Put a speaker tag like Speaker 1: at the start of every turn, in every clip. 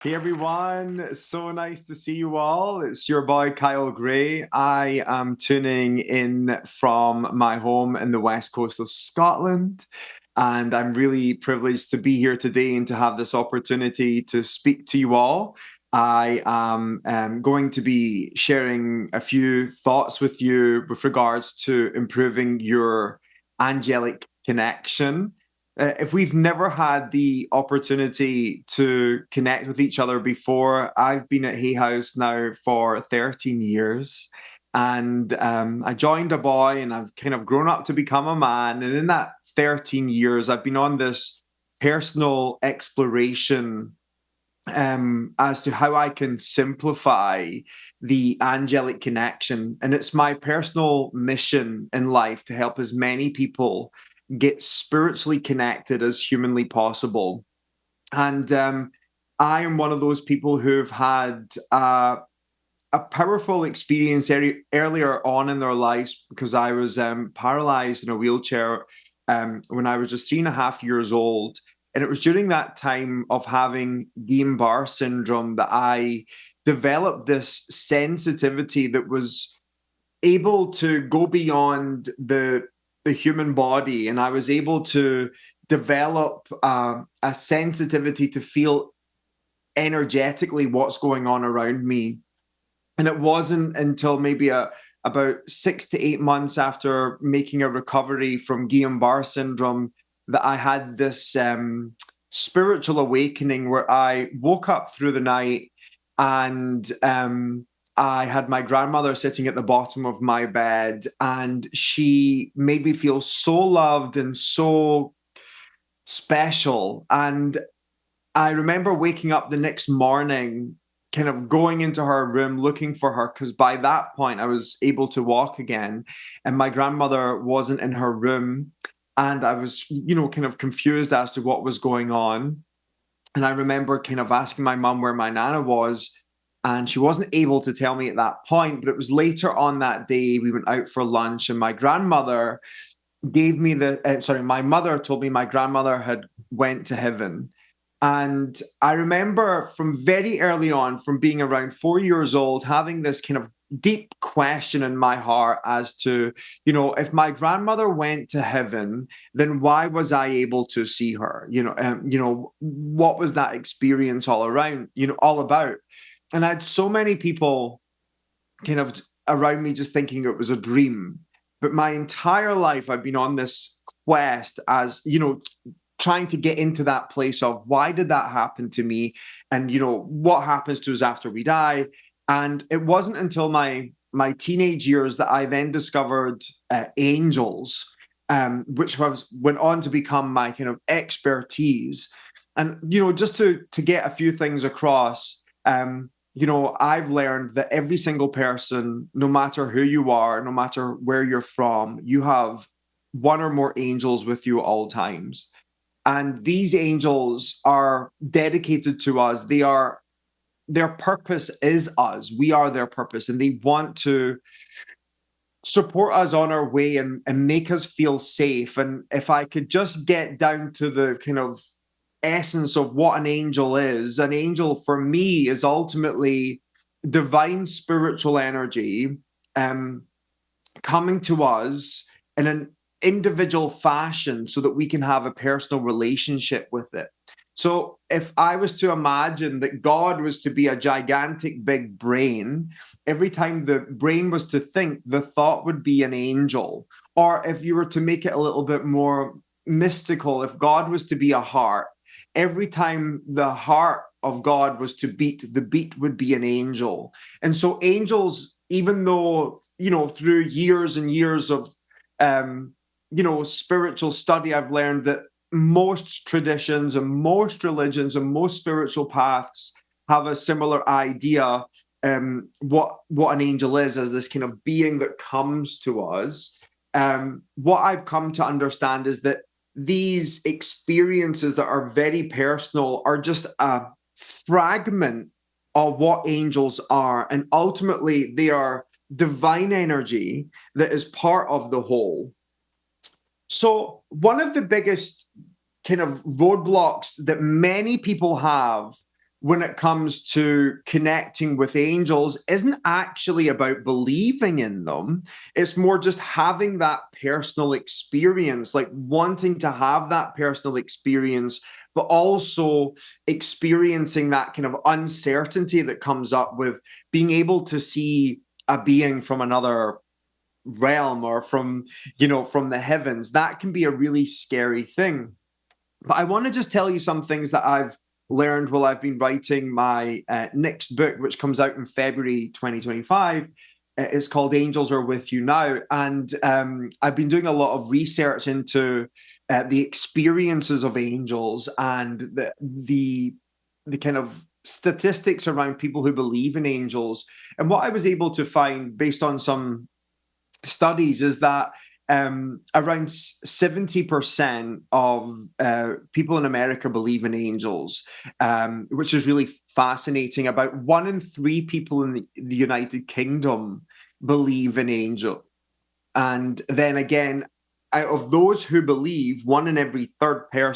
Speaker 1: Hey everyone, so nice to see you all. It's your boy Kyle Gray. I am tuning in from my home in the west coast of Scotland, and I'm really privileged to be here today and to have this opportunity to speak to you all. I am going to be sharing a few thoughts with you with regards to improving your angelic connection. If we've never had the opportunity to connect with each other before, I've been at Hay House now for 13 years. And I joined a boy and I've kind of grown up to become a man. And in that 13 years, I've been on this personal exploration as to how I can simplify the angelic connection. And it's my personal mission in life to help as many people get spiritually connected as humanly possible. And I am one of those people who've had a powerful experience earlier on in their lives because I was paralyzed in a wheelchair when I was just 3.5 years old. And it was during that time of having Guillain-Barré syndrome that I developed this sensitivity that was able to go beyond the human body, and I was able to develop a sensitivity to feel energetically what's going on around me. And it wasn't until maybe about 6 to 8 months after making a recovery from Guillain-Barré syndrome that I had this spiritual awakening where I woke up through the night and I had my grandmother sitting at the bottom of my bed, and she made me feel so loved and so special. And I remember waking up the next morning, kind of going into her room looking for her, because by that point I was able to walk again, and my grandmother wasn't in her room. And I was, kind of confused as to what was going on. And I remember kind of asking my mum where my nana was, and she wasn't able to tell me at that point. But it was later on that day, we went out for lunch, and my grandmother gave me my mother told me my grandmother had went to heaven. And I remember from very early on, from being around 4 years old, having this kind of deep question in my heart as to, if my grandmother went to heaven, then why was I able to see her? What was that experience all around, all about? And I had so many people kind of around me just thinking it was a dream. But my entire life, I've been on this quest as, trying to get into that place of why did that happen to me? And, what happens to us after we die? And it wasn't until my teenage years that I then discovered angels, which went on to become my kind of expertise. And, just to get a few things across, I've learned that every single person, no matter who you are, no matter where you're from, you have one or more angels with you at all times. And these angels are dedicated to us. Their purpose is us. We are their purpose, and they want to support us on our way and make us feel safe. And if I could just get down to the kind of essence of what an angel for me is ultimately divine spiritual energy um, coming to us in an individual fashion so that we can have a personal relationship with it. So if I was to imagine that God was to be a gigantic big brain, every time the brain was to think, the thought would be an angel. Or if you were to make it a little bit more mystical, if God was to be a heart, every time the heart of God was to beat, the beat would be an angel. And so angels, even though, through years and years of, spiritual study, I've learned that most traditions and most religions and most spiritual paths have a similar idea what an angel is as this kind of being that comes to us. What I've come to understand is that these experiences that are very personal are just a fragment of what angels are, and ultimately they are divine energy that is part of the whole. So one of the biggest kind of roadblocks that many people have when it comes to connecting with angels isn't actually about believing in them. It's more just having that personal experience, like wanting to have that personal experience, but also experiencing that kind of uncertainty that comes up with being able to see a being from another realm or from, from the heavens. That can be a really scary thing. But I want to just tell you some things that I've learned while I've been writing my next book, which comes out in February 2025. It's called Angels Are With You Now. And I've been doing a lot of research into the experiences of angels and the kind of statistics around people who believe in angels. And what I was able to find based on some studies is that around 70% of people in America believe in angels, which is really fascinating. About 1 in 3 people in the United Kingdom believe in angels. And then again, out of those who believe, 1 in every 10th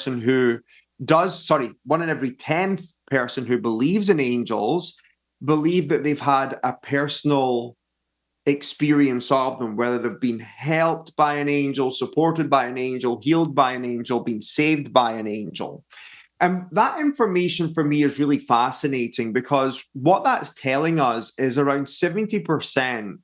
Speaker 1: person who believes in angels believe that they've had a personal experience of them, whether they've been helped by an angel, supported by an angel, healed by an angel, been saved by an angel. And that information for me is really fascinating because what that's telling us is around 70%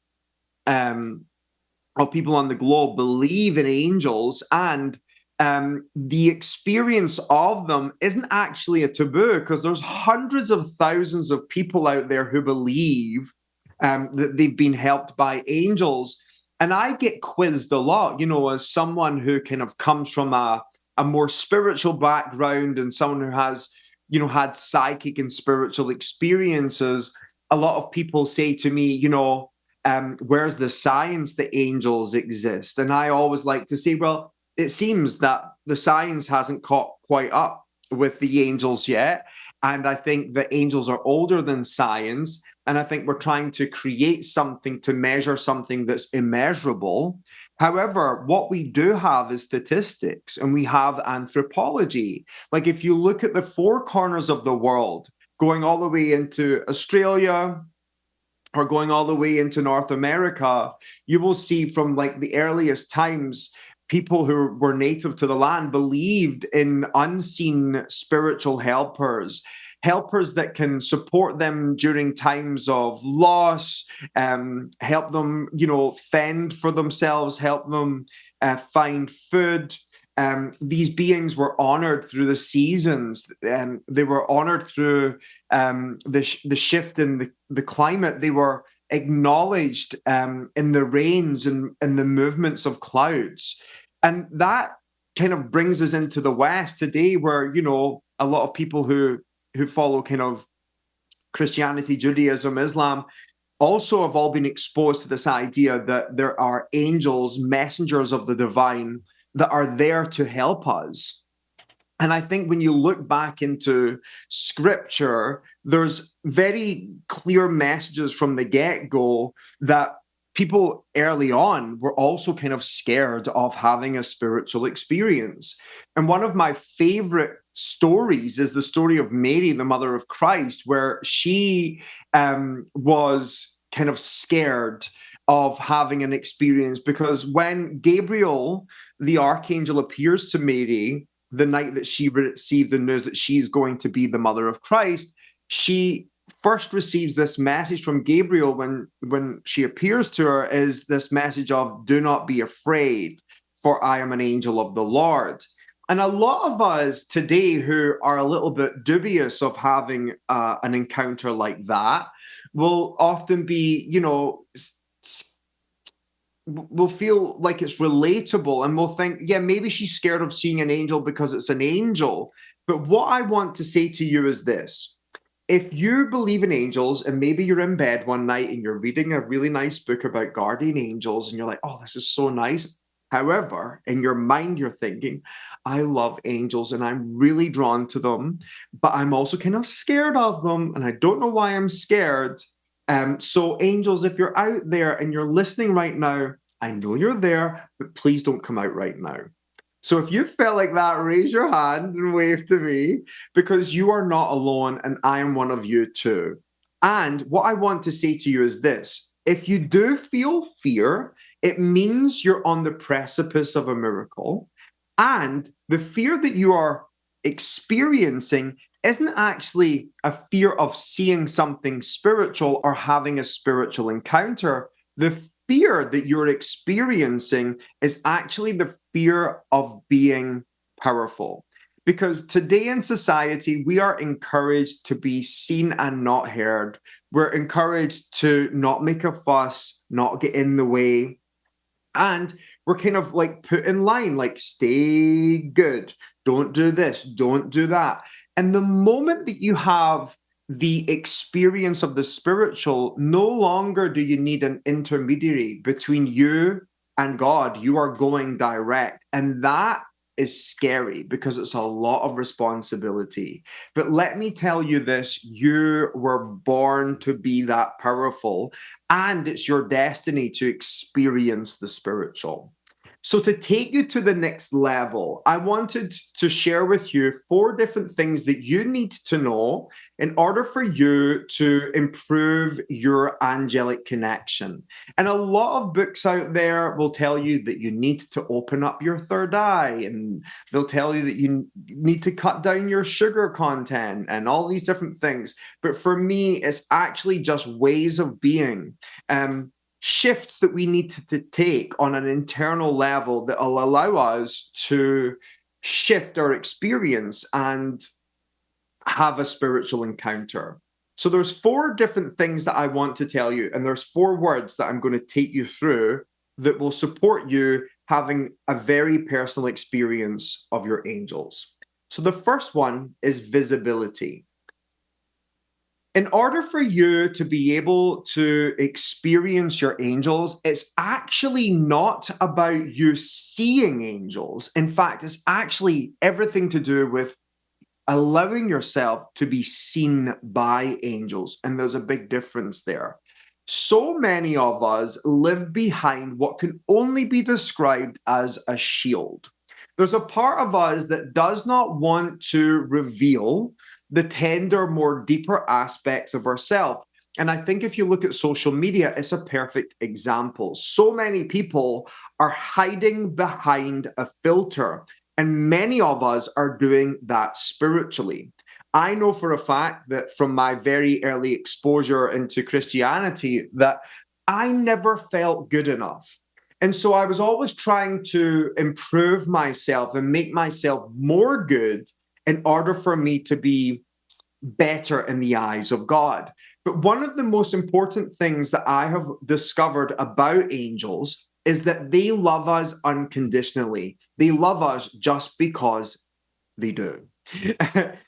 Speaker 1: of people on the globe believe in angels, and the experience of them isn't actually a taboo because there's hundreds of thousands of people out there who believe that they've been helped by angels. And I get quizzed a lot, as someone who kind of comes from a more spiritual background and someone who has, had psychic and spiritual experiences. A lot of people say to me, where's the science that angels exist? And I always like to say, well, it seems that the science hasn't caught quite up with the angels yet. And I think that angels are older than science. And I think we're trying to create something to measure something that's immeasurable. However, what we do have is statistics and we have anthropology. Like if you look at the 4 corners of the world, going all the way into Australia, or going all the way into North America, you will see from like the earliest times, people who were native to the land believed in unseen spiritual helpers, helpers that can support them during times of loss, help them, fend for themselves, help them find food. These beings were honored through the seasons. They were honored through the shift in the climate. They were acknowledged in the rains and the movements of clouds. And that kind of brings us into the West today, where, a lot of people who follow kind of Christianity, Judaism, Islam, also have all been exposed to this idea that there are angels, messengers of the divine, that are there to help us. And I think when you look back into scripture, there's very clear messages from the get-go that people early on were also kind of scared of having a spiritual experience. And one of my favorite stories is the story of Mary, the mother of Christ, where she was kind of scared of having an experience, because when Gabriel, the archangel, appears to Mary the night that she received the news that she's going to be the mother of Christ, she first receives this message from Gabriel when she appears to her, is this message of, do not be afraid, for I am an angel of the Lord. And a lot of us today who are a little bit dubious of having an encounter like that will often be, will feel like it's relatable, and we'll think, yeah, maybe she's scared of seeing an angel because it's an angel. But what I want to say to you is this. If you believe in angels and maybe you're in bed one night and you're reading a really nice book about guardian angels and you're like, oh, this is so nice. However, in your mind, you're thinking, I love angels and I'm really drawn to them, but I'm also kind of scared of them and I don't know why I'm scared. So angels, if you're out there and you're listening right now, I know you're there, but please don't come out right now. So if you felt like that, raise your hand and wave to me because you are not alone and I am one of you too. And what I want to say to you is this: if you do feel fear, it means you're on the precipice of a miracle. And the fear that you are experiencing isn't actually a fear of seeing something spiritual or having a spiritual encounter. The fear that you're experiencing is actually the fear of being powerful. Because today in society, we are encouraged to be seen and not heard. We're encouraged to not make a fuss, not get in the way. And we're kind of like put in line, like, stay good, don't do this, don't do that. And the moment that you have the experience of the spiritual, no longer do you need an intermediary between you and God. You are going direct. And that is scary because it's a lot of responsibility. But let me tell you this: you were born to be that powerful, and it's your destiny to experience the spiritual. So, to take you to the next level, I wanted to share with you 4 different things that you need to know in order for you to improve your angelic connection. And a lot of books out there will tell you that you need to open up your third eye, and they'll tell you that you need to cut down your sugar content and all these different things. But for me, it's actually just ways of being. Shifts that we need to take on an internal level that will allow us to shift our experience and have a spiritual encounter. So there's 4 different things that I want to tell you, and there's 4 words that I'm going to take you through that will support you having a very personal experience of your angels. So the first one is visibility. In order for you to be able to experience your angels, it's actually not about you seeing angels. In fact, it's actually everything to do with allowing yourself to be seen by angels. And there's a big difference there. So many of us live behind what can only be described as a shield. There's a part of us that does not want to reveal the tender, more deeper aspects of ourselves. And I think if you look at social media, it's a perfect example. So many people are hiding behind a filter, and many of us are doing that spiritually. I know for a fact that from my very early exposure into Christianity that I never felt good enough. And so I was always trying to improve myself and make myself more good in order for me to be better in the eyes of God. But one of the most important things that I have discovered about angels is that they love us unconditionally. They love us just because they do.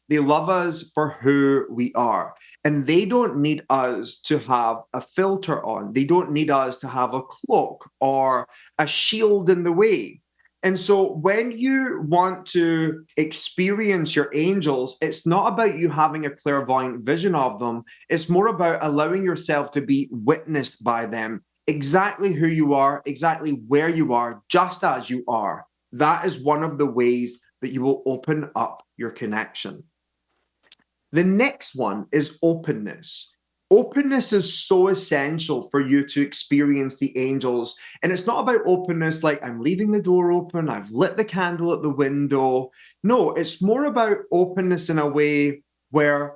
Speaker 1: They love us for who we are. And they don't need us to have a filter on. They don't need us to have a cloak or a shield in the way. And so when you want to experience your angels, it's not about you having a clairvoyant vision of them. It's more about allowing yourself to be witnessed by them, exactly who you are, exactly where you are, just as you are. That is one of the ways that you will open up your connection. The next one is openness. Openness is so essential for you to experience the angels. And it's not about openness like I'm leaving the door open, I've lit the candle at the window. No, it's more about openness in a way where,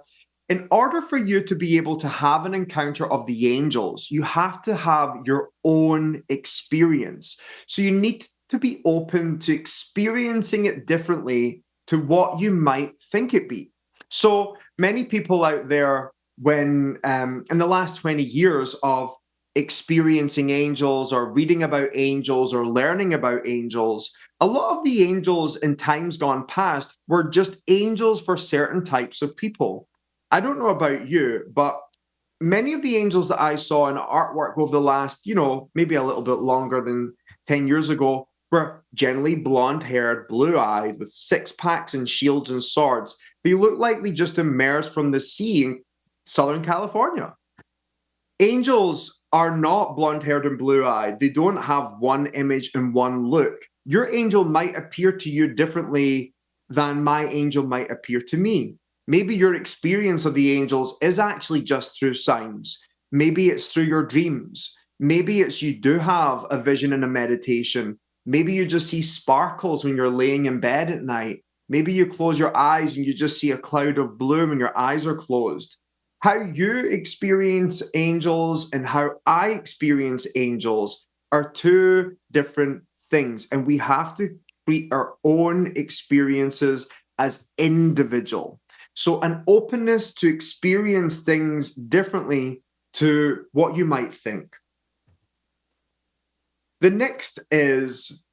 Speaker 1: in order for you to be able to have an encounter of the angels, you have to have your own experience. So you need to be open to experiencing it differently to what you might think it be. So many people out there, when in the last 20 years of experiencing angels or reading about angels or learning about angels, a lot of the angels in times gone past were just angels for certain types of people. I don't know about you, but many of the angels that I saw in artwork over the last, maybe a little bit longer than 10 years ago were generally blonde haired, blue eyed, with 6 packs and shields and swords. They look like they just emerged from the sea in Southern California. Angels are not blonde haired and blue eyed. They don't have one image and one look. your angel might appear to you differently than my angel might appear to me. Maybe your experience of the angels is actually just through signs. Maybe it's through your dreams. Maybe it's you do have a vision and a meditation. Maybe you just see sparkles when you're laying in bed at night. Maybe you close your eyes and you just see a cloud of blue when your eyes are closed. How you experience angels and how I experience angels are two different things. And we have to treat our own experiences as individual. So, an openness to experience things differently to what you might think. The next is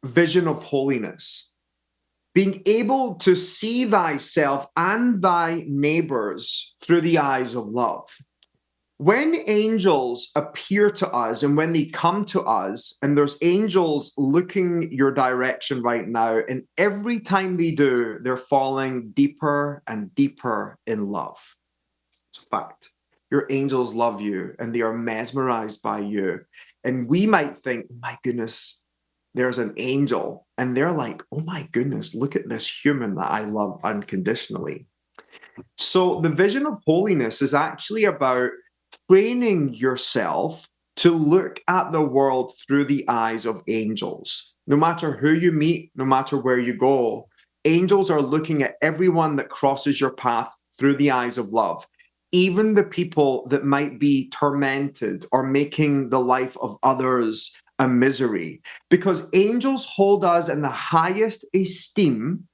Speaker 1: vision of holiness. Being able to see thyself and thy neighbors through the eyes of love. When angels appear to us and when they come to us, and there's angels looking your direction right now, and every time they do, they're falling deeper and deeper in love. It's a fact. Your angels love you and they are mesmerized by you. And we might think, oh my goodness, there's an angel. And they're like, oh my goodness, look at this human that I love unconditionally. So the vision of holiness is actually about training yourself to look at the world through the eyes of angels. No matter who you meet, no matter where you go, angels are looking at everyone that crosses your path through the eyes of love. Even the people that might be tormented or making the life of others a misery. Because angels hold us in the highest esteem,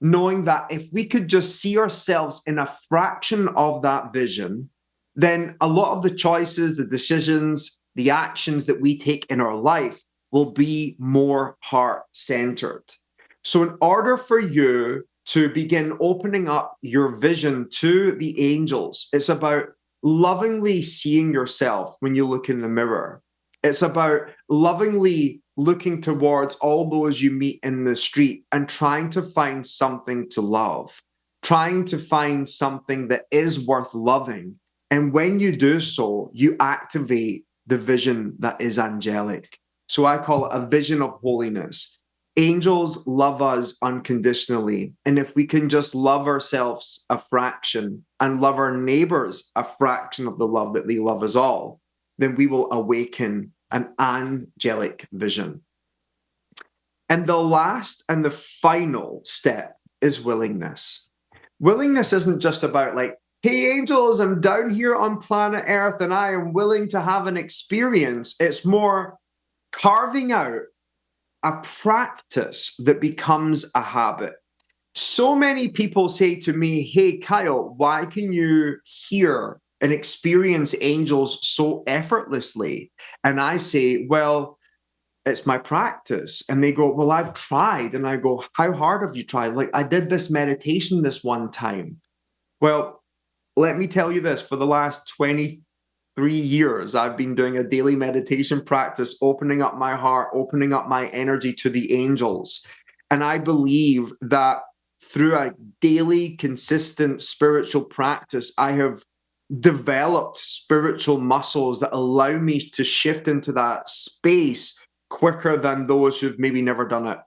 Speaker 1: knowing that if we could just see ourselves in a fraction of that vision, then a lot of the choices, the decisions, the actions that we take in our life will be more heart-centered. So in order for you to begin opening up your vision to the angels, it's about lovingly seeing yourself when you look in the mirror. It's about lovingly looking towards all those you meet in the street and trying to find something to love, trying to find something that is worth loving. And when you do so, you activate the vision that is angelic. So I call it a vision of holiness. Angels love us unconditionally. And if we can just love ourselves a fraction and love our neighbors a fraction of the love that they love us all, then we will awaken an angelic vision. And the last and the final step is willingness. Willingness isn't just about like, hey, angels, I'm down here on planet Earth and I am willing to have an experience. It's more carving out a practice that becomes a habit. So many people say to me, hey, Kyle, why can you hear and experience angels so effortlessly? And I say, well, it's my practice. And they go, well, I've tried. And I go, how hard have you tried? Like, I did this meditation this one time. Well, let me tell you this, for the last 23 years, I've been doing a daily meditation practice, opening up my heart, opening up my energy to the angels. And I believe that through a daily, consistent spiritual practice, I have developed spiritual muscles that allow me to shift into that space quicker than those who've maybe never done it.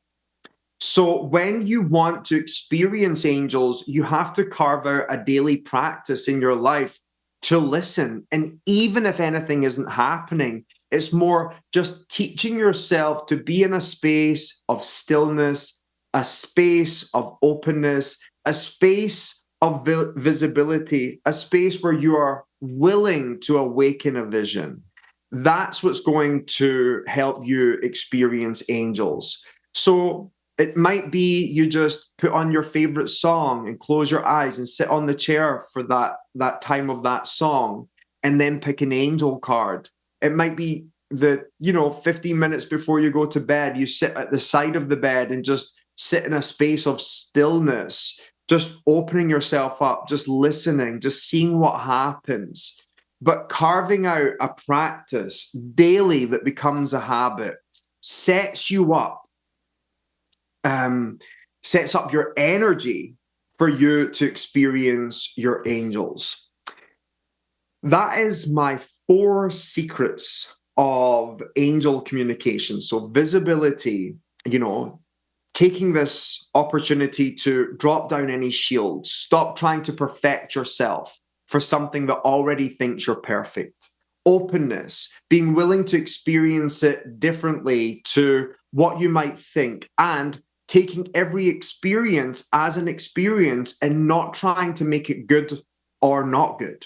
Speaker 1: So when you want to experience angels, you have to carve out a daily practice in your life to listen. And even if anything isn't happening, it's more just teaching yourself to be in a space of stillness, a space of openness, a space of visibility, a space where you are willing to awaken a vision. That's what's going to help you experience angels. So it might be you just put on your favorite song and close your eyes and sit on the chair for that time of that song and then pick an angel card. It might be 15 minutes before you go to bed, you sit at the side of the bed and just sit in a space of stillness, just opening yourself up, just listening, just seeing what happens. But carving out a practice daily that becomes a habit sets you up, sets up your energy for you to experience your angels. That is my 4 secrets of angel communication. So visibility you know, taking this opportunity to drop down any shields, stop trying to perfect yourself for something that already thinks you're perfect. Openness, being willing to experience it differently to what you might think, and taking every experience as an experience and not trying to make it good or not good.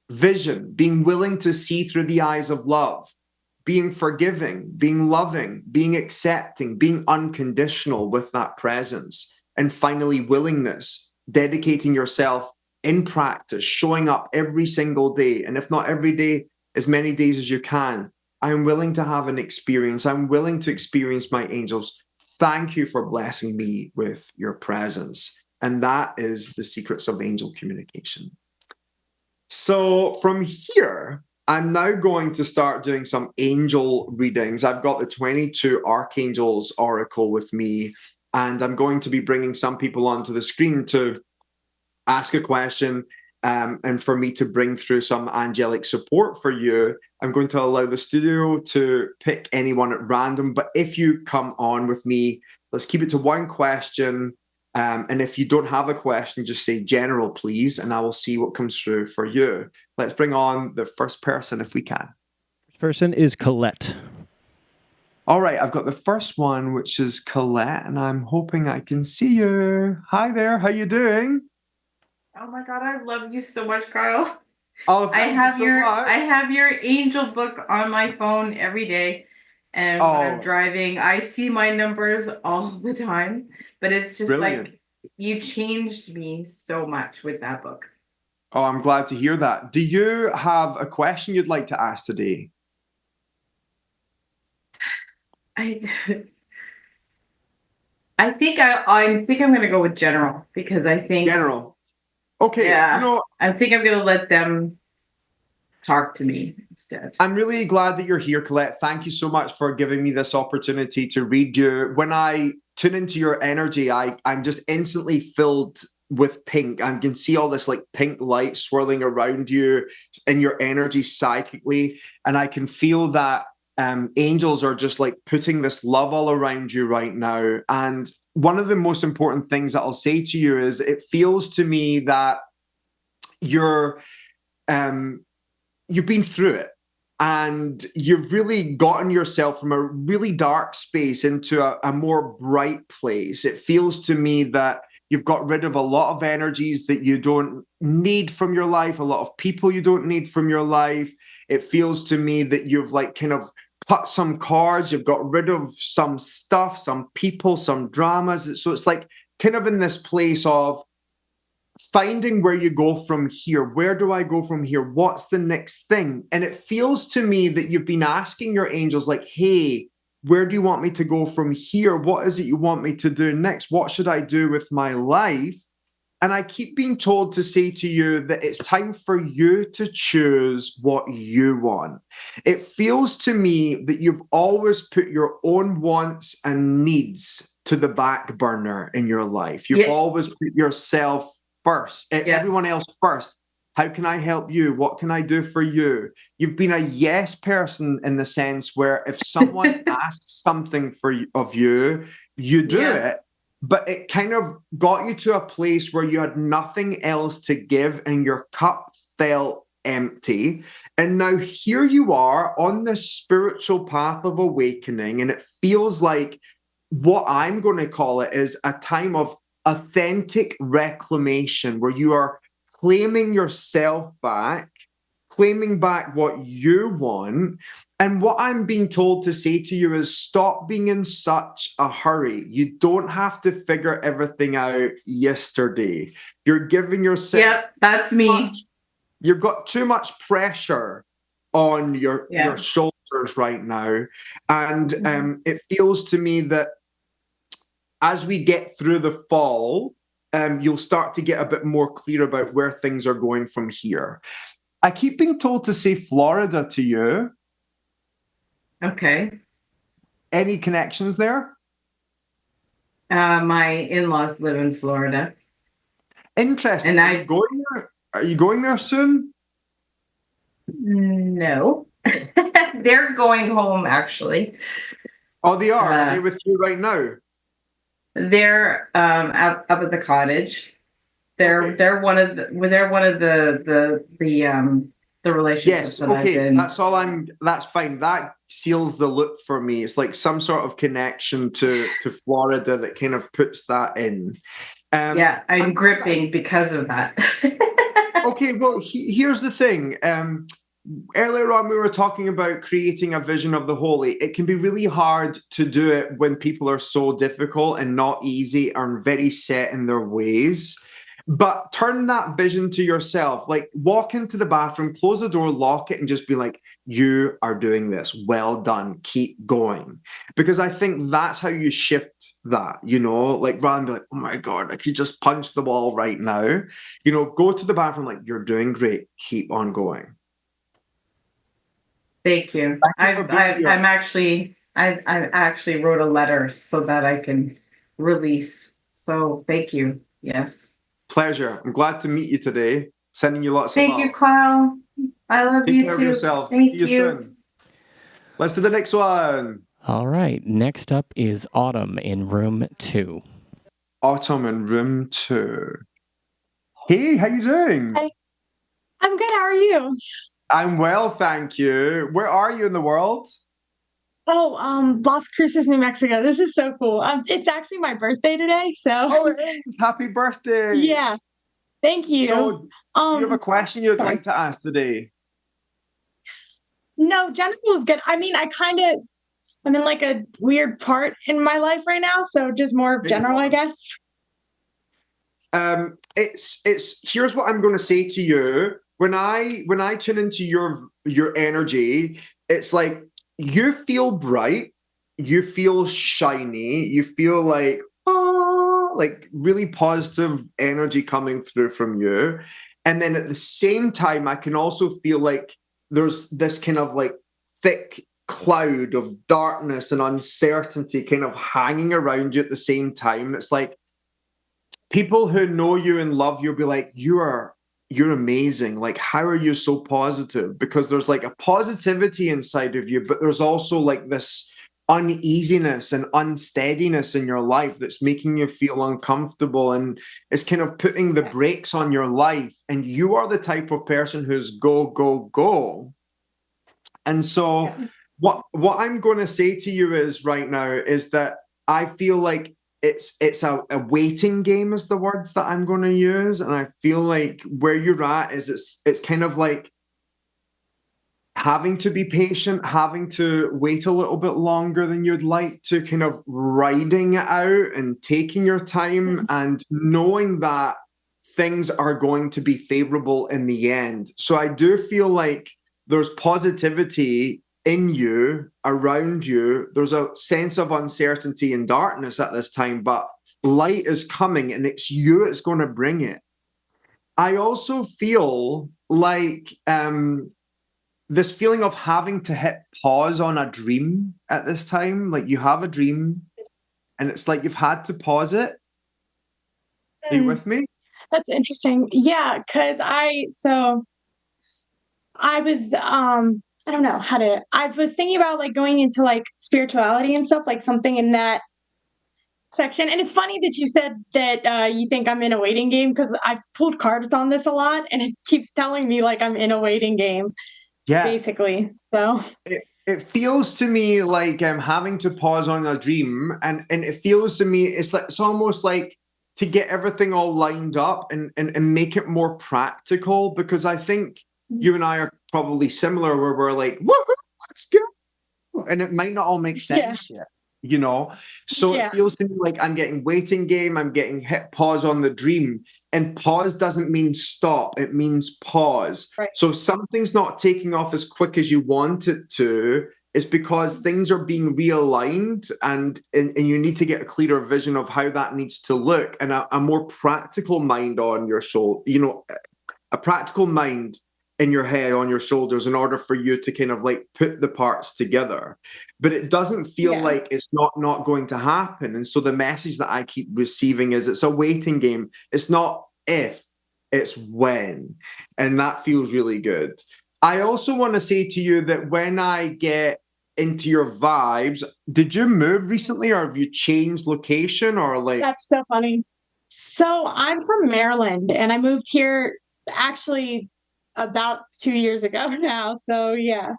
Speaker 1: Vision, being willing to see through the eyes of love, being forgiving, being loving, being accepting, being unconditional with that presence. And finally, willingness, dedicating yourself in practice, showing up every single day. And if not every day, as many days as you can. I'm willing to have an experience. I'm willing to experience my angels. Thank you for blessing me with your presence. And that is the secrets of angel communication. So from here, I'm now going to start doing some angel readings. I've got the 22 Archangels Oracle with me, and I'm going to be bringing some people onto the screen to ask a question, and for me to bring through some angelic support for you. I'm going to allow the studio to pick anyone at random, but if you come on with me, let's keep it to one question. And if you don't have a question, just say general, please, and I will see what comes through for you. Let's bring on the first person if we can.
Speaker 2: First person is Colette.
Speaker 1: All right, I've got the first one, which is Colette, and I'm hoping I can see you. Hi there, how you doing?
Speaker 3: Oh my God, I love you so much, Kyle.
Speaker 1: Oh, thank you so much.
Speaker 3: I have your angel book on my phone every day. And when I'm driving, I see my numbers all the time. But it's just
Speaker 1: brilliant.
Speaker 3: Like you changed me so much with that book.
Speaker 1: Oh, I'm glad to hear that. Do you have a question you'd like to ask today?
Speaker 3: I think I'm going to go with general, because I think
Speaker 1: general. Okay,
Speaker 3: yeah, I think I'm going to let them talk to me instead.
Speaker 1: I'm really glad that you're here, Colette. Thank you so much for giving me this opportunity to read you. When I tune into your energy, I'm just instantly filled with pink. I can see all this like pink light swirling around you in your energy psychically. And I can feel that angels are just like putting this love all around you right now. And one of the most important things that I'll say to you is it feels to me that you've been through it, and you've really gotten yourself from a really dark space into a more bright place. It feels to me that you've got rid of a lot of energies that you don't need from your life, a lot of people you don't need from your life. It feels to me that you've like kind of cut some cords, you've got rid of some stuff, some people, some dramas. So it's like kind of in this place of finding where you go from here. Where do I go from here? What's the next thing? And it feels to me that you've been asking your angels like, hey, where do you want me to go from here? What is it you want me to do next? What should I do with my life? And I keep being told to say to you that it's time for you to choose what you want. It feels to me that you've always put your own wants and needs to the back burner in your life. You've always put yourself first, everyone else first. How can I help you? What can I do for you? You've been a yes person in the sense where if someone asks something of you, you do it. But it kind of got you to a place where you had nothing else to give and your cup felt empty. And now here you are on this spiritual path of awakening. And it feels like what I'm going to call it is a time of authentic reclamation, where you are claiming yourself back, claiming back what you want. And what I'm being told to say to you is stop being in such a hurry. You don't have to figure everything out yesterday. You're giving yourself...
Speaker 3: Yep, that's me.
Speaker 1: You've got too much pressure on your shoulders right now. And it feels to me that as we get through the fall, you'll start to get a bit more clear about where things are going from here. I keep being told to say Florida to you.
Speaker 3: Okay.
Speaker 1: Any connections there?
Speaker 3: My in-laws live in Florida.
Speaker 1: Interesting.
Speaker 3: And
Speaker 1: Are you going there soon?
Speaker 3: No. They're going home, actually.
Speaker 1: Oh, they are. Are they
Speaker 3: Uh,
Speaker 1: with you right now?
Speaker 3: they're up at the cottage.
Speaker 1: Okay.
Speaker 3: They're one of the relationships
Speaker 1: Yes,
Speaker 3: that I've
Speaker 1: okay.
Speaker 3: been.
Speaker 1: That's fine. That seals the loop for me. It's like some sort of connection to Florida that kind of puts that in.
Speaker 3: Yeah,
Speaker 1: I'm
Speaker 3: I'm
Speaker 1: glad that
Speaker 3: gripping because of that.
Speaker 1: okay, well, here's the thing. Earlier on, we were talking about creating a vision of the holy. It can be really hard to do it when people are so difficult and not easy and very set in their ways. But turn that vision to yourself. Like, walk into the bathroom, close the door, lock it, and just be like, you are doing this. Well done. Keep going. Because I think that's how you shift that, like rather than be like, oh my God, I could just punch the wall right now. Go to the bathroom, like, you're doing great. Keep on going.
Speaker 3: Thank you.
Speaker 1: Thank you for being here.
Speaker 3: I've actually wrote a letter so that I can release. So thank you. Yes.
Speaker 1: Pleasure. I'm glad to meet you today. Sending you lots of
Speaker 3: Thank you,
Speaker 1: love.
Speaker 3: Kyle. I love
Speaker 1: Take
Speaker 3: you
Speaker 1: care of
Speaker 3: too.
Speaker 1: yourself. See
Speaker 3: Thank
Speaker 1: you
Speaker 3: you.
Speaker 1: soon. Let's do the next one.
Speaker 2: All right. Next up is Autumn in room 2.
Speaker 1: Autumn in room 2. Hey, how you doing?
Speaker 4: Hey, I'm good. How are you?
Speaker 1: I'm well, thank you. Where are you in the world?
Speaker 4: Oh, Las Cruces, New Mexico. This is so cool. It's actually my birthday today, so
Speaker 1: Oh, it is. Happy birthday.
Speaker 4: yeah. Thank you.
Speaker 1: So, do you have a question you'd
Speaker 4: Sorry.
Speaker 1: like to ask today?
Speaker 4: No, general is good. I mean, I'm in like a weird part in my life right now, so just more of
Speaker 1: There you
Speaker 4: general, I
Speaker 1: are.
Speaker 4: guess.
Speaker 1: It's here's what I'm going to say to you. When I tune into your energy, it's like you feel bright, you feel shiny, you feel like really positive energy coming through from you. And then at the same time, I can also feel like there's this kind of like thick cloud of darkness and uncertainty kind of hanging around you at the same time. It's like people who know you and love you will be like, you're amazing. Like, how are you so positive? Because there's like a positivity inside of you, but there's also like this uneasiness and unsteadiness in your life that's making you feel uncomfortable and it's kind of putting the brakes on your life. And you are the type of person who's go, go, go. And so
Speaker 4: Yeah.
Speaker 1: what I'm going to say to you is right now is that I feel like it's a waiting game is the words that I'm going to use, and I feel like where you're at is it's kind of like having to be patient, having to wait a little bit longer than you'd like to, kind of riding it out and taking your time and knowing that things are going to be favorable in the end. So I do feel like there's positivity in you, around you. There's a sense of uncertainty and darkness at this time, but light is coming and it's you that's going to bring it. I also feel like this feeling of having to hit pause on a dream at this time. Like you have a dream and it's like you've had to pause it. Are you
Speaker 4: Hmm,
Speaker 1: with me?
Speaker 4: that's interesting. Yeah, because I was I don't know how to I was thinking about like going into like spirituality and stuff, like something in that section. And it's funny that you said that you think I'm in a waiting game because I've pulled cards on this a lot and it keeps telling me like I'm in a waiting game,
Speaker 1: Yeah.
Speaker 4: basically. So,
Speaker 1: It feels to me like I'm having to pause on a dream, and it feels to me it's almost like to get everything all lined up and make it more practical because I think you and I are probably similar where we're like, woohoo, let's go. And it might not all make
Speaker 4: yeah,
Speaker 1: sense yet, you know? So it
Speaker 4: yeah,
Speaker 1: feels to me like I'm getting waiting game, I'm getting hit pause on the dream. And pause doesn't mean stop, it means pause.
Speaker 4: right.
Speaker 1: So if something's not taking off as quick as you want it to, it's because things are being realigned and you need to get a clearer vision of how that needs to look and a more practical mind on your shoulder, a practical mind in your head on your shoulders in order for you to kind of like put the parts together, but it doesn't feel
Speaker 4: Yeah.
Speaker 1: like it's not going to happen. And so the message that I keep receiving is it's a waiting game. It's not if, it's when. And that feels really good. I also want to say to you that when I get into your vibes. Did you move recently, or have you changed location, or like?
Speaker 4: That's so funny. So I'm from Maryland, and I moved here actually about 2 years ago now. So yeah,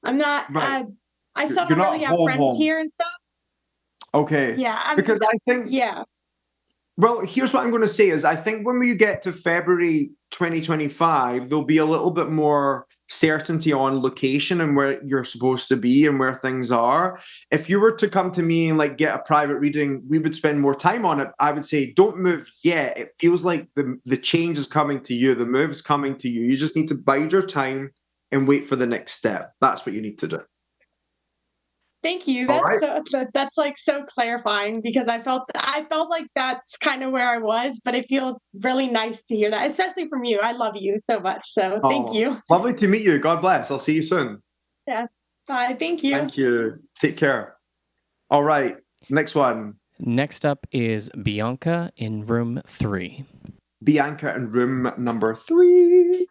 Speaker 4: I'm not.
Speaker 1: Right.
Speaker 4: I still
Speaker 1: You're
Speaker 4: don't
Speaker 1: not
Speaker 4: really have
Speaker 1: home
Speaker 4: friends
Speaker 1: home.
Speaker 4: here and stuff.
Speaker 1: Okay.
Speaker 4: Yeah,
Speaker 1: Because I think,
Speaker 4: yeah.
Speaker 1: well, here's what I'm going to say is I think when we get to February 2025, there'll be a little bit more certainty on location and where you're supposed to be and where things are. If you were to come to me and like get a private reading, we would spend more time on it. I would say, don't move yet. It feels like the change is coming to you. The move is coming to you. You just need to bide your time and wait for the next step. That's what you need to do.
Speaker 4: Thank you.
Speaker 1: All right.
Speaker 4: That's like so clarifying, because I felt like that's kind of where I was, but it feels really nice to hear that, especially from you. I love you so much. So thank you.
Speaker 1: Lovely to meet you. God bless. I'll see you soon.
Speaker 4: Yeah. Bye. Thank you.
Speaker 1: Thank you. Take care. All right. Next one.
Speaker 2: Next up is Bianca in room 3.
Speaker 1: Bianca in room number 3.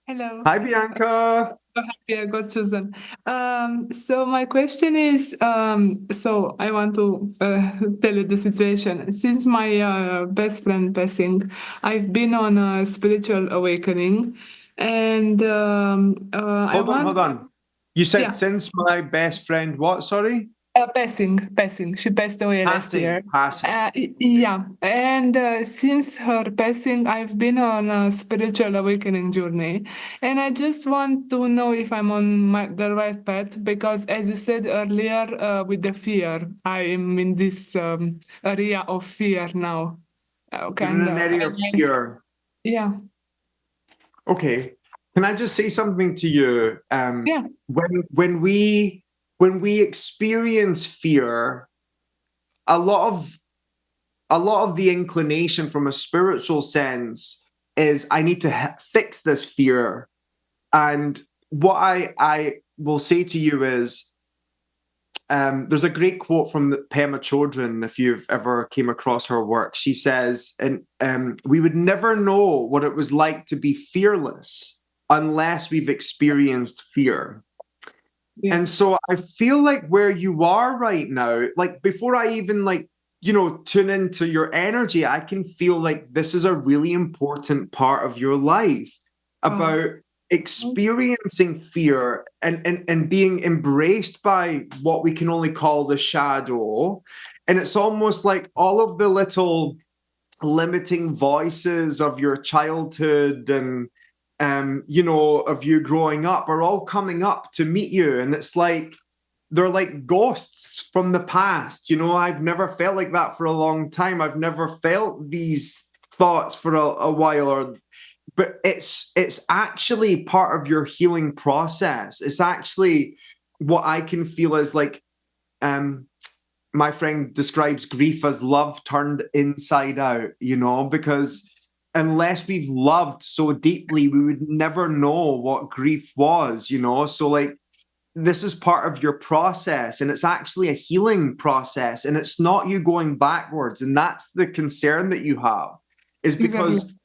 Speaker 5: Hello.
Speaker 1: Hi, Bianca.
Speaker 5: So happy I got chosen. So my question is, so I want to tell you the situation. Since my best friend passing, I've been on a spiritual awakening, and
Speaker 1: Hold on. You said
Speaker 5: Yeah.
Speaker 1: since my best friend, what? Sorry?
Speaker 5: Passing. She passed away last year.
Speaker 1: Passing.
Speaker 5: Yeah, and since her passing, I've been on a spiritual awakening journey, and I just want to know if I'm on the right path, because, as you said earlier, with the fear, I am in this area of fear now.
Speaker 1: You're in an area of fear.
Speaker 5: Yeah.
Speaker 1: Okay. Can I just say something to you?
Speaker 5: Yeah.
Speaker 1: When we experience fear, a lot of the inclination from a spiritual sense is I need to fix this fear. And what I will say to you is, there's a great quote from Pema Chodron, if you've ever came across her work. She says, and we would never know what it was like to be fearless unless we've experienced fear. Yeah. And so I feel like where you are right now, like before I even tune into your energy, I can feel like this is a really important part of your life about experiencing fear and being embraced by what we can only call the shadow. And it's almost like all of the little limiting voices of your childhood and of you growing up are all coming up to meet you. And it's like, they're like ghosts from the past. I've never felt like that for a long time. I've never felt these thoughts for a while, but it's actually part of your healing process. It's actually what I can feel as like, my friend describes grief as love turned inside out, because unless we've loved so deeply, we would never know what grief was, So like, this is part of your process, and it's actually a healing process, and it's not you going backwards. And that's the concern that you have, is because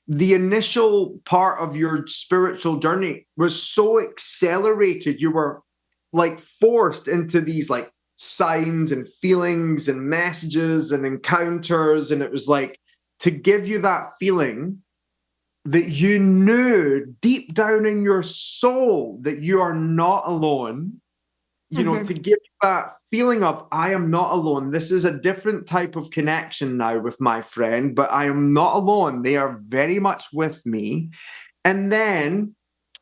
Speaker 1: the initial part of your spiritual journey was so accelerated. You were like forced into these like signs and feelings and messages and encounters. And it was like to give you that feeling that you knew deep down in your soul that you are not alone, to give you that feeling of, I am not alone. This is a different type of connection now with my friend, but I am not alone. They are very much with me. And then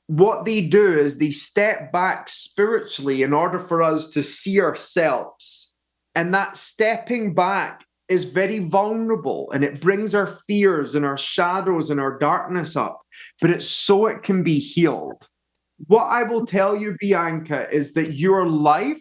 Speaker 1: what they do is they step back spiritually in order for us to see ourselves. And that stepping back is very vulnerable, and it brings our fears and our shadows and our darkness up, but it's so it can be healed. What I will tell you, Bianca, is that your life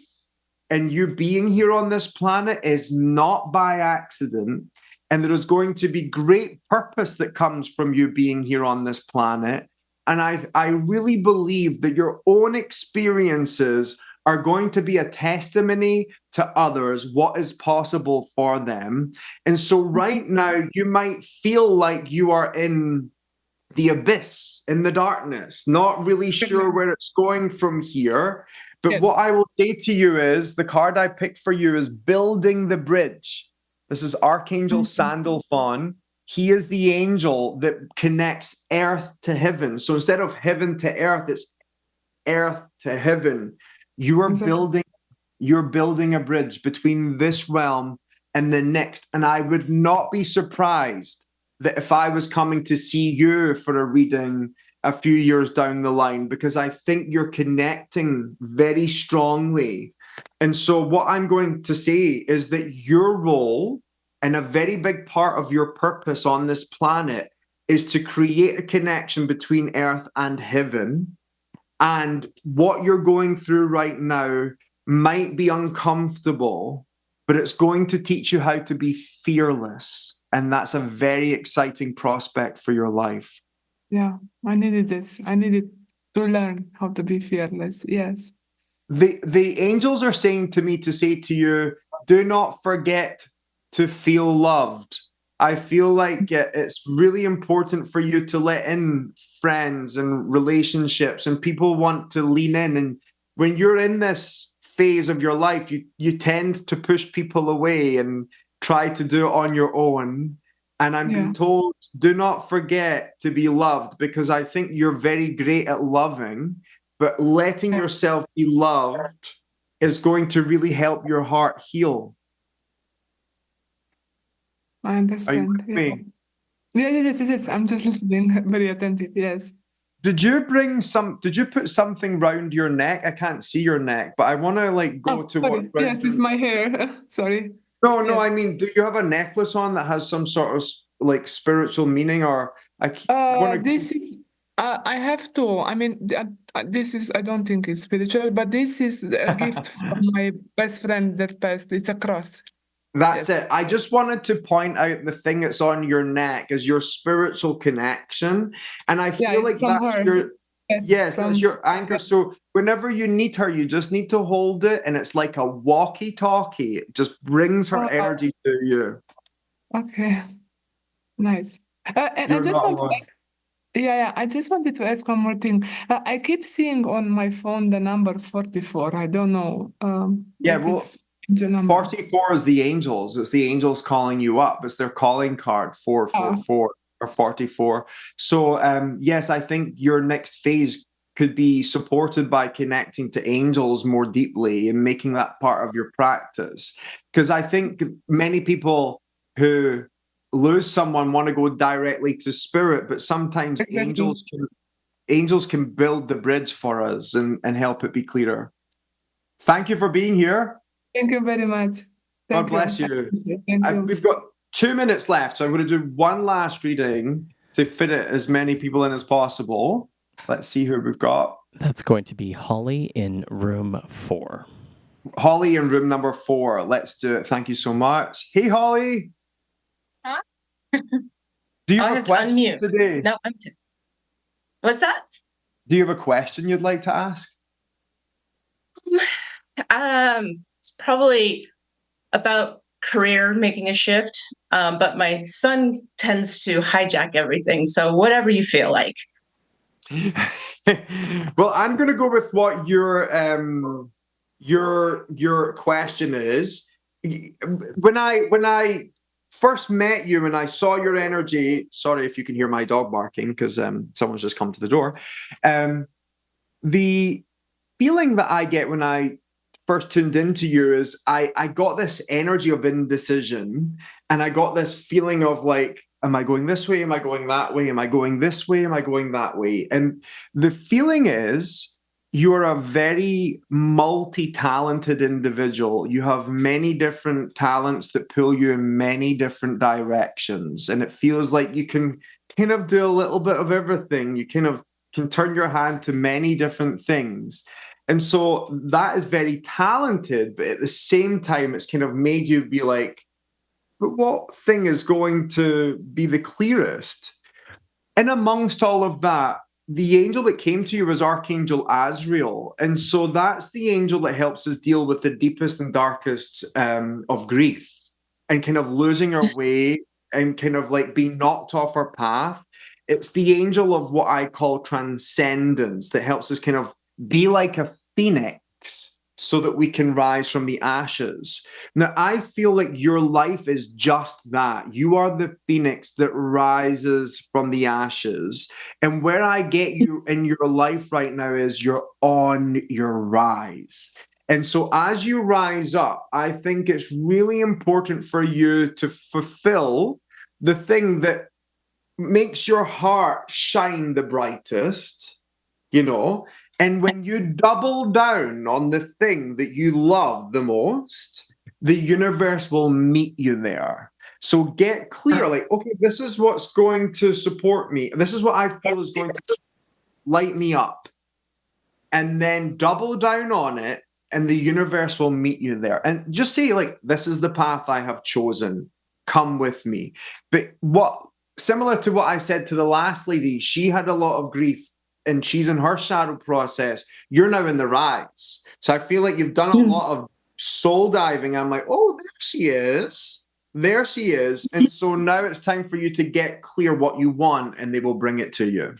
Speaker 1: and you being here on this planet is not by accident, and there is going to be great purpose that comes from you being here on this planet. And I really believe that your own experiences are going to be a testimony to others what is possible for them. And so right now, you might feel like you are in the abyss, in the darkness, not really sure where it's going from here. But what I will say to you is, the card I picked for you is building the bridge. This is Archangel Sandalphon. He is the angel that connects earth to heaven. So instead of heaven to earth, it's earth to heaven. You're building a bridge between this realm and the next. And I would not be surprised that if I was coming to see you for a reading a few years down the line, because I think you're connecting very strongly. And so what I'm going to say is that your role and a very big part of your purpose on this planet is to create a connection between earth and heaven. And what you're going through right now might be uncomfortable, but it's going to teach you how to be fearless. And that's a very exciting prospect for your life.
Speaker 5: Yeah, I needed this. I needed to learn how to be fearless. Yes.
Speaker 1: The angels are saying to me to say to you, do not forget to feel loved. I feel like it's really important for you to let in friends and relationships, and people want to lean in. And when you're in this phase of your life, you tend to push people away and try to do it on your own. And I'm being told, do not forget to be loved, because I think you're very great at loving, but letting yourself be loved is going to really help your heart heal.
Speaker 5: I understand. Yes. I'm just listening, very attentive. Yes.
Speaker 1: Did you put something round your neck? I can't see your neck, but I want to go to
Speaker 5: what. Yes, it's my hair. Sorry.
Speaker 1: No, I mean, do you have a necklace on that has some sort of spiritual meaning, or
Speaker 5: this is I have to. I mean, this is, I don't think it's spiritual, but this is a gift from my best friend that passed. It's a cross.
Speaker 1: That's it. I just wanted to point out the thing that's on your neck is your spiritual connection. And I feel like that's her. That's your anchor. So whenever you need her, you just need to hold it, and it's like a walkie-talkie. It just brings her energy to you.
Speaker 5: Okay. Nice. And I just want to ask, I just wanted to ask one more thing. I keep seeing on my phone the number 44. I don't know. It's
Speaker 1: 44 is the angels. It's the angels calling you up. It's their calling card, 444 or 44. So yes, I think your next phase could be supported by connecting to angels more deeply and making that part of your practice. Because I think many people who lose someone want to go directly to spirit, but sometimes angels can build the bridge for us and help it be clearer. Thank you for being here.
Speaker 5: Thank you very much.
Speaker 1: God bless you. We've got 2 minutes left, so I'm going to do one last reading to fit it as many people in as possible. Let's see who we've got.
Speaker 2: That's going to be Holly in room 4.
Speaker 1: Holly in room number 4. Let's do it. Thank you so much. Hey, Holly.
Speaker 6: Huh?
Speaker 1: Do you have a question today?
Speaker 6: No, I'm too. What's that?
Speaker 1: Do you have a question you'd like to ask?
Speaker 6: It's probably about career, making a shift. But my son tends to hijack everything. So whatever you feel like.
Speaker 1: Well, I'm going to go with what your question is. When I first met you and I saw your energy, sorry if you can hear my dog barking because someone's just come to the door. The feeling that I get when I first tuned into you is I got this energy of indecision, and I got this feeling of like, am I going this way? Am I going that way? Am I going this way? Am I going that way? And the feeling is you're a very multi-talented individual. You have many different talents that pull you in many different directions. And it feels like you can kind of do a little bit of everything. You kind of can turn your hand to many different things. And so that is very talented, but at the same time, it's kind of made you be like, but what thing is going to be the clearest? And amongst all of that, the angel that came to you was Archangel Azrael. And so that's the angel that helps us deal with the deepest and darkest of grief and kind of losing our way and kind of like being knocked off our path. It's the angel of what I call transcendence that helps us kind of be like a phoenix so that we can rise from the ashes. Now, I feel like your life is just that. You are the phoenix that rises from the ashes. And where I get you in your life right now is you're on your rise. And so as you rise up, I think it's really important for you to fulfill the thing that makes your heart shine the brightest, you know. And when you double down on the thing that you love the most, the universe will meet you there. So get clear, like, okay, this is what's going to support me. This is what I feel is going to light me up. And then double down on it, and the universe will meet you there. And just say, like, this is the path I have chosen. Come with me. But similar to what I said to the last lady, she had a lot of grief and she's in her shadow process. You're now in the rise. So I feel like you've done a lot of soul diving. I'm like, oh, there she is. There she is. And so now it's time for you to get clear what you want, and they will bring it to you.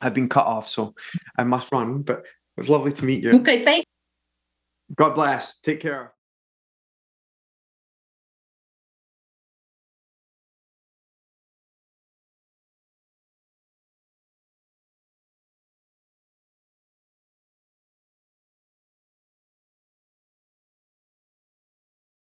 Speaker 1: I've been cut off, so I must run, but it was lovely to meet you.
Speaker 6: Okay, thank you.
Speaker 1: God bless. Take care.